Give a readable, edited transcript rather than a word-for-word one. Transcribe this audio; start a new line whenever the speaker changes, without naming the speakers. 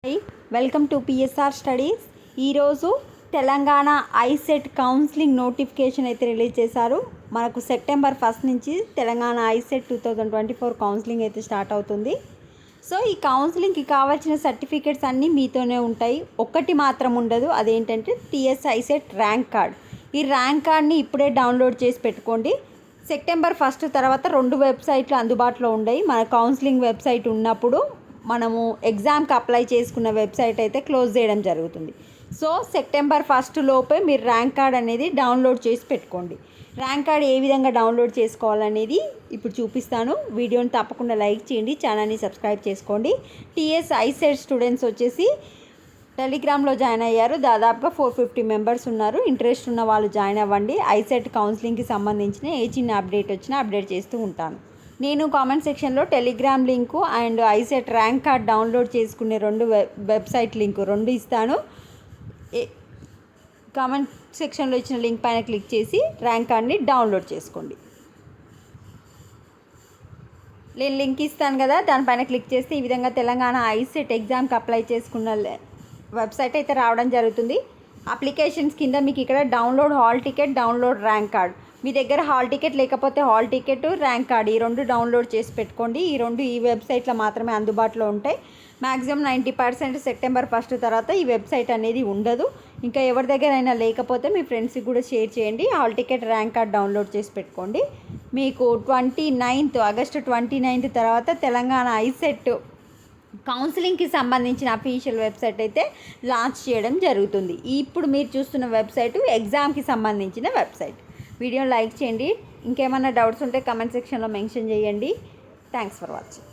Hi, welcome to PSR studies. ఈరోజు Telangana ICET counselling notification అయితే release చేశారు. మనకు సెప్టెంబర్ 1 నుంచి తెలంగాణ ఐసెట్ 2024 కౌన్సిలింగ్ అయితే స్టార్ట్ అవుతుంది. సో ఈ కౌన్సిలింగ్కి కావాల్సిన సర్టిఫికేట్స్ అన్నీ మీతోనే ఉంటాయి. ఒక్కటి మాత్రం ఉండదు, అదేంటంటే టీఎస్ ఐసెట్ ర్యాంక్ కార్డ్. ఈ ర్యాంక్ కార్డ్ని ఇప్పుడే డౌన్లోడ్ చేసి పెట్టుకోండి. సెప్టెంబర్ 1 తర్వాత 2 వెబ్సైట్లు అందుబాటులో ఉన్నాయి. మన కౌన్సిలింగ్ వెబ్సైట్ ఉన్నప్పుడు మనము ఎగ్జామ్కి అప్లై చేసుకున్న వెబ్సైట్ అయితే క్లోజ్ చేయడం జరుగుతుంది. సో సెప్టెంబర్ 1 లోపే మీరు ర్యాంక్ కార్డ్ అనేది డౌన్లోడ్ చేసి పెట్టుకోండి. ర్యాంక్ కార్డ్ ఏ విధంగా డౌన్లోడ్ చేసుకోవాలనేది ఇప్పుడు చూపిస్తాను. వీడియోని తప్పకుండా లైక్ చేయండి, ఛానల్ని సబ్స్క్రైబ్ చేసుకోండి. టీఎస్ ఐసెట్ స్టూడెంట్స్ వచ్చేసి టెలిగ్రామ్లో జాయిన్ అయ్యారు. దాదాపుగా 450 మెంబర్స్ ఉన్నారు. ఇంట్రెస్ట్ ఉన్న వాళ్ళు జాయిన్ అవ్వండి. ఐసెట్ కౌన్సిలింగ్కి సంబంధించిన ఏ చిన్న అప్డేట్ వచ్చినా అప్డేట్ చేస్తూ ఉంటాను. నేను కామెంట్ సెక్షన్లో Telegram link and ICET rank card download చేసుకునే 2 వెబ్సైట్ లింకు 2 ఇస్తాను. కామెంట్ సెక్షన్లో ఇచ్చిన లింక్ పైన క్లిక్ చేసి ర్యాంక్ కార్డ్ని డౌన్లోడ్ చేసుకోండి. నేను లింక్ ఇస్తాను కదా, దానిపైన క్లిక్ చేస్తే ఈ విధంగా తెలంగాణ ఐసెట్ ఎగ్జామ్కి అప్లై చేసుకున్న వెబ్సైట్ అయితే రావడం జరుగుతుంది. అప్లికేషన్స్ కింద మీకు ఇక్కడ download hall ticket, download rank card. మీ దగ్గర హాల్ టికెట్ లేకపోతే హాల్ టికెట్, ర్యాంక్ కార్డ్ ఈ 2 డౌన్లోడ్ చేసి పెట్టుకోండి. ఈ 2 ఈ వెబ్సైట్లో మాత్రమే అందుబాటులో ఉంటాయి. మ్యాక్సిమం 90% సెప్టెంబర్ 1 తర్వాత ఈ వెబ్సైట్ అనేది ఉండదు. ఇంకా ఎవరి దగ్గర అయినా లేకపోతే మీ ఫ్రెండ్స్కి కూడా షేర్ చేయండి. Hall ticket, rank card download చేసి పెట్టుకోండి. మీకు ఆగస్టు 29 తర్వాత తెలంగాణ ఐసెట్ కౌన్సిలింగ్కి సంబంధించిన అఫీషియల్ వెబ్సైట్ అయితే లాంచ్ చేయడం జరుగుతుంది. ఇప్పుడు మీరు చూస్తున్న వెబ్సైట్ ఎగ్జామ్కి సంబంధించిన వెబ్సైట్. వీడియోని లైక్ చేయండి. ఇంకేమైనా డౌట్స్ ఉంటే కమెంట్ సెక్షన్లో మెన్షన్ చేయండి. Thanks for watching.